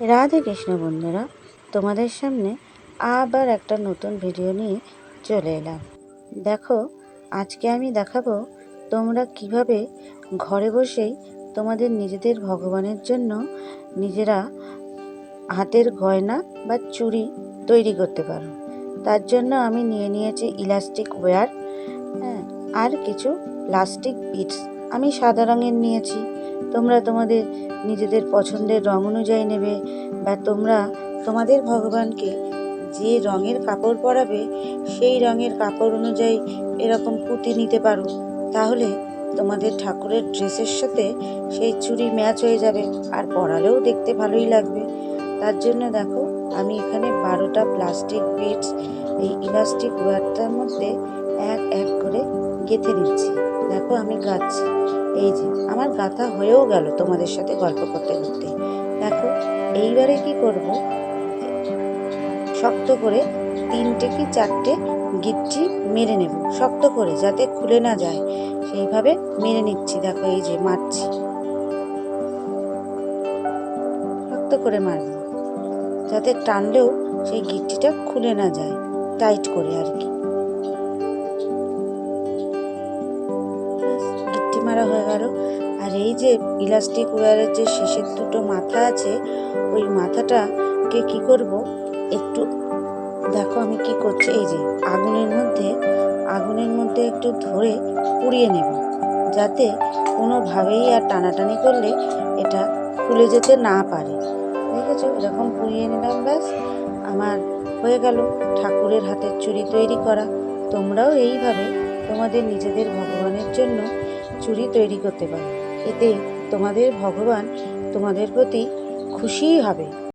রাধে কৃষ্ণ বন্ধুরা, তোমাদের সামনে আবার একটা নতুন ভিডিও নিয়ে চলে এলাম। দেখো, আজকে আমি দেখাবো তোমরা কিভাবে ঘরে বসেই তোমাদের নিজেদের ভগবানের জন্য নিজেরা হাতের গয়না বা চুড়ি তৈরি করতে পারো। তার জন্য আমি নিয়ে নিয়েছি ইলাস্টিক ওয়্যার, আর কিছু প্লাস্টিক বিটস। আমি সাদা রঙের নিয়েছি, তোমরা তোমাদের নিজেদের পছন্দের রং অনুযায়ী নেবে, বা তোমরা তোমাদের ভগবানকে যে রঙের কাপড় পরাবে সেই রঙের কাপড় অনুযায়ী এরকম পুঁতি নিতে পারো। তাহলে তোমাদের ঠাকুরের ড্রেসের সাথে সেই চুড়ি ম্যাচ হয়ে যাবে, আর পরালেও দেখতে ভালোই লাগবে। তার জন্য দেখো, আমি এখানে 12টা প্লাস্টিক বিটস এই ইলাস্টিক ওয়্যারটার মধ্যে এক এক করে গেঁথে নিচ্ছি। দেখো আমি গাচ্ছি, এই যে আমার গাঁথা হয়েও গেল তোমাদের সাথে গল্প করতে করতে। দেখো, এইবারে কি করব, শক্ত করে 3টে কি 4টে গিট্টি মেরে নেব, শক্ত করে, যাতে খুলে না যায় সেইভাবে মেরে নিচ্ছি। দেখো এই যে মারছি, শক্ত করে মারব, যাতে টানলেও সেই গিট্টিটা খুলে না যায়, টাইট করে আর কি। গিট্টি মারা হয়ে গেল। আর এই যে ইলাস্টিক ওয়্যারের যে শেষের দুটো মাথা আছে, ওই মাথাটাকে কি করব, একটু দেখো আমি কি করছি, এই যে আগুনের মধ্যে একটু ধরে পুড়িয়ে নেব, যাতে কোনোভাবেই আর টানাটানি করলে এটা খুলে যেতে না পারে। দেখেছো, এরকম পুড়িয়ে নিলাম, ব্যাস আমার হয়ে গেল ঠাকুরের হাতের চুড়ি তৈরি করা। তোমরাও এইভাবে তোমাদের নিজেদের ভগবানের জন্য চুড়ি তৈরি করতে পারো। এতে তোমাদের ভগবান তোমাদের প্রতি খুশিই হবে।